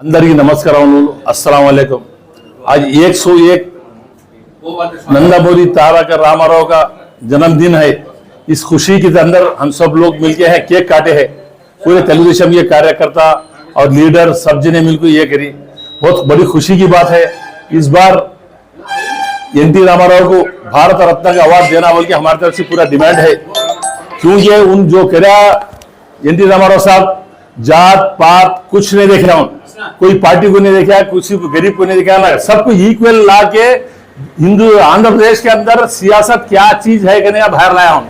అందరికీ నమస్కారములు अस्सलाम वालेकुम। आज 101 नंदामुरी तारक रामाराव का जन्मदिन है। इस खुशी के अंदर हम सब लोग मिलके हैं केक काटे हैं। पूरे तेलुगुदेशम के कार्यकर्ता और लीडर सब जने मिलकर ये करी, बहुत बड़ी खुशी की बात है। इस बार एनटी रामाराव को भारत रत्न का अवार्ड देना बोल के हमारी तरफ से पूरा डिमांड है, क्योंकि उन जो करा एनटी रामाराव साहब जात पात कुछ नहीं देख रहा हूं, कोई पार्टी को नहीं देखा, किसी को गरीब को नहीं देखा ना, सबको इक्वल ला के हिंदू आंध्र प्रदेश के अंदर सियासत क्या चीज है कहने का बाहर लाया हूं।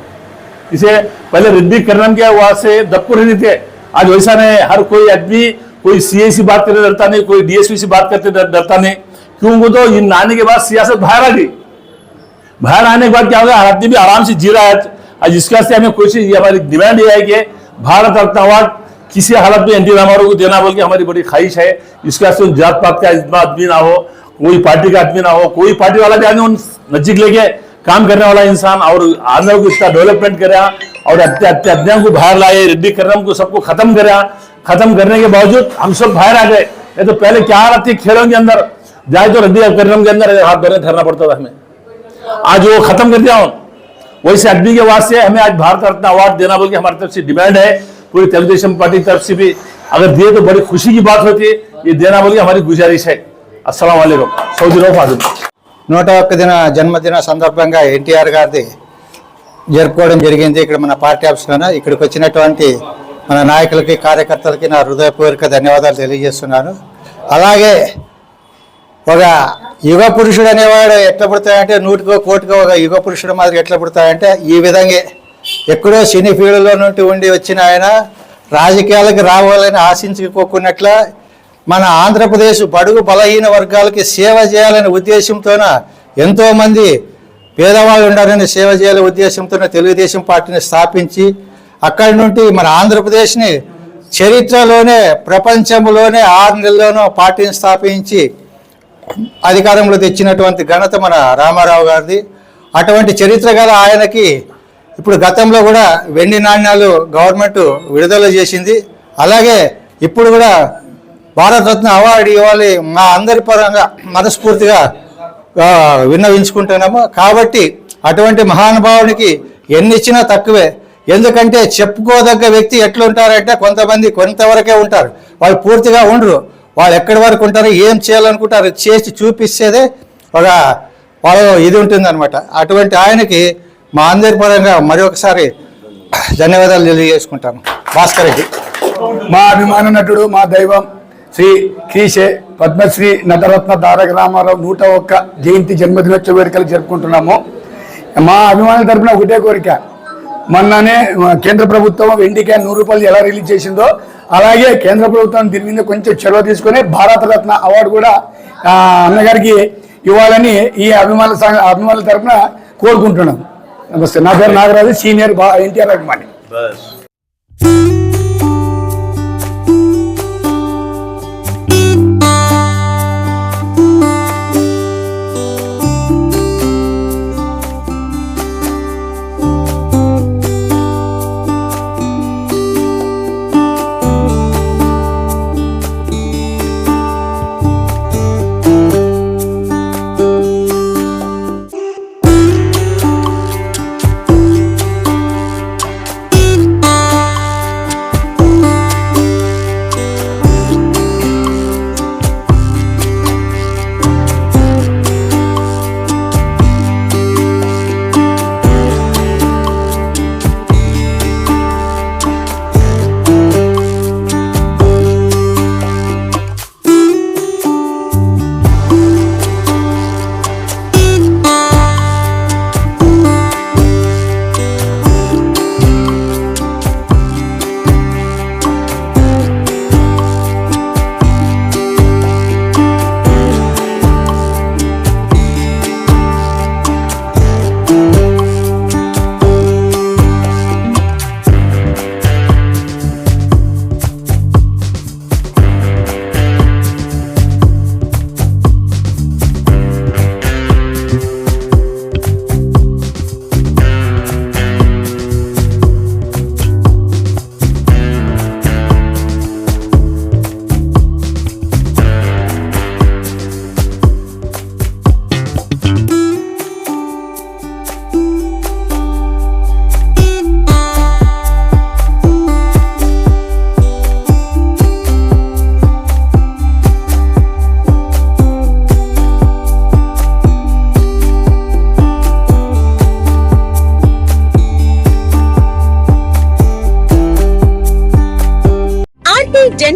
इसे पहले रिद्दी करनम के वहां से दबको रहते थे, आज वैसा नहीं। हर कोई आदमी कोई सीए से बात करते डरता नहीं, कोई डीएसपी से बात करते डरता नहीं, क्यों तो इन आने के बाद सियासत बाहर आ गई। बाहर आने के बाद क्या होगा, आदमी भी आराम से जी रहा है। आज इसके वास्ते हमें कोशिश, हमारी डिमांड ये है कि भारत रत्न अवार्ड किसी हालत में एनटी रामाराव को देना बोल के हमारी बड़ी ख्वाहिश है। इसके वास्ते जात पात का इतना आदमी ना हो, कोई पार्टी का आदमी ना हो, कोई पार्टी वाला भी आदमी नजदीक लेके काम करने वाला इंसान, और आंध्र को इतना डेवलपमेंट करा और अध्याय को बाहर लाए, रेड्डी करम को सबको खत्म करा। खत्म करने के बावजूद हम सब बाहर आ गए। ये तो पहले क्या हालत थी, खेलों के अंदर जाए तो रेड्डी करम के अंदर हाथ धरना पड़ता था हमें, आज वो खत्म कर दिया। वैसे आदमी के वास्ते हमें आज भारत रत्न अवार्ड देना बोल के हमारी तरफ से डिमांड है। पूरी तेलुगुदेशम पार्टी तरफ से भी अगर दिए तो बड़ी खुशी की बात होती है, ये देना बोल के हमारी गुजारिश है। अस्सलाम वालेकुम। सऊदी फाजिल 101 దిన జన్మదిన సందర్భంగా ఎన్టీఆర్ గారిది జరుపుకోవడం జరిగింది ఇక్కడ మన పార్టీ ఆఫీస్లోనే। ఇక్కడికి వచ్చినటువంటి మన నాయకులకి కార్యకర్తలకి నా హృదయపూర్వక ధన్యవాదాలు తెలియజేస్తున్నాను। అలాగే ఒక యుగ పురుషుడు అనేవాడు ఎట్లా పుడతాయంటే, నూటికో కోటికో ఒక యుగ పురుషుడు మాదిరి ఎట్లా పుడతాయంటే ఈ విధంగా ఎక్కడో సినీ ఫీల్డ్లో నుండి ఉండి వచ్చిన ఆయన రాజకీయాలకు రావాలని ఆశించుకోకున్నట్ల మన ఆంధ్రప్రదేశ్ బడుగు బలహీన వర్గాలకి సేవ చేయాలనే ఉద్దేశంతోన, ఎంతోమంది పేదవాళ్ళు ఉండాలని సేవ చేయాలనే ఉద్దేశంతోన తెలుగుదేశం పార్టీని స్థాపించి అక్కడి నుండి మన ఆంధ్రప్రదేశ్ని చరిత్రలోనే ప్రపంచంలోనే 6 నెలల్లోనూ పార్టీని స్థాపించి అధికారంలో తెచ్చినటువంటి ఘనత మన రామారావు గారిది। అటువంటి చరిత్ర గల ఆయనకి ఇప్పుడు గతంలో కూడా వెండి నాణ్యాలు గవర్నమెంట్ విడుదల చేసింది। అలాగే ఇప్పుడు కూడా భారతరత్న అవార్డు ఇవ్వాలి మా అందరి పరంగా మనస్ఫూర్తిగా విన్నవించుకుంటున్నాము। కాబట్టి అటువంటి మహానుభావునికి ఎన్ని ఇచ్చినా తక్కువే, ఎందుకంటే చెప్పుకోదగ్గ వ్యక్తి ఎట్లుంటారంటే కొంతమంది కొంతవరకే ఉంటారు, వాళ్ళు పూర్తిగా ఉండరు। వాళ్ళు ఎక్కడి వరకు ఉంటారు, ఏం చేయాలనుకుంటారు చేసి చూపిస్తేదే ఒక వాళ్ళ ఇది ఉంటుందన్నమాట। అటువంటి ఆయనకి మా అందరి పరంగా మరొకసారి ధన్యవాదాలు తెలియజేసుకుంటాను। భాస్కర్ రెడ్డి మా అభిమాన నటుడు, మా దైవం శ్రీ కీసే పద్మశ్రీ నటరత్న తారక రామారావు 101 జయంతి జన్మదినోత్సవ వేడుకలు జరుపుకుంటున్నాము। మా అభిమానుల తరపున ఒకటే కోరిక, మొన్ననే కేంద్ర ప్రభుత్వం వెండి క్యాన్ 100 రూపాయలు ఎలా రిలీజ్ చేసిందో అలాగే కేంద్ర ప్రభుత్వం దీని మీద కొంచెం చొరవ తీసుకొని భారతరత్న అవార్డు కూడా అన్నగారికి ఇవ్వాలని ఈ అభిమానుల తరపున కోరుకుంటున్నాం। నమస్తే, నా పేరు నాగరాజు, సీనియర్ ఎన్టీఆర్ అభిమాని।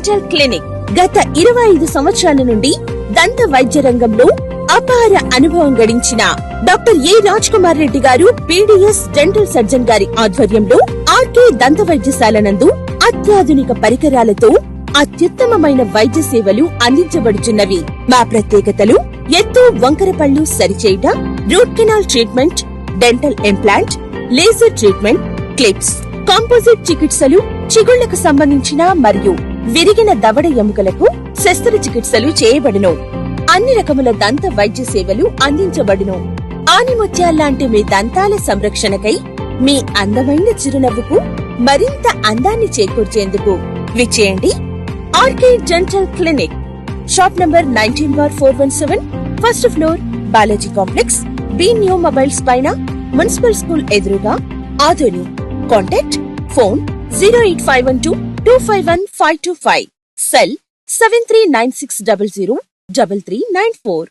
డెంటల్ క్లినిక్ గత 25 సంవత్సరాల నుండి దంత వైద్య రంగంలో అపార అనుభవం గడించిన డాక్టర్ ఏ రాజ్ కుమార్ రెడ్డి గారు పీడీఎస్ డెంటల్ సర్జన్ గారి ఆధ్వర్యంలో ఆర్కే దంత వైద్యశాల నందు అత్యాధునిక పరికరాలతో అత్యుత్తమమైన వైద్య సేవలు అందించబడుచున్నవి. మా ప్రత్యేకతలు ఎత్తు వంకర పళ్ళు సరిచేయుట, root canal treatment, dental implant, laser treatment, clips, composite చికిత్సలు, చిగుళ్లకు సంబంధించిన మరియు విరిగిన దవడ ఎముకలకు శస్త్రచికిత్సలు చేయబడును. అన్ని రకముల దంత వైద్య సేవలు అందించబడును. ఆనిముత్యాల్లాంటి మీ దంతాల సంరక్షణకై మీ అందమైన చిరునవ్వుకు మరింత అందాన్ని చేకూర్చేందుకు విచ్చేయండి RK dental clinic, shop number 19/417, first floor, Balaji complex, B new mobiles పైన, మున్సిపల్ స్కూల్ ఎదురుగా, ఆదోని. Contact phone 08512251525, cell 7396003394.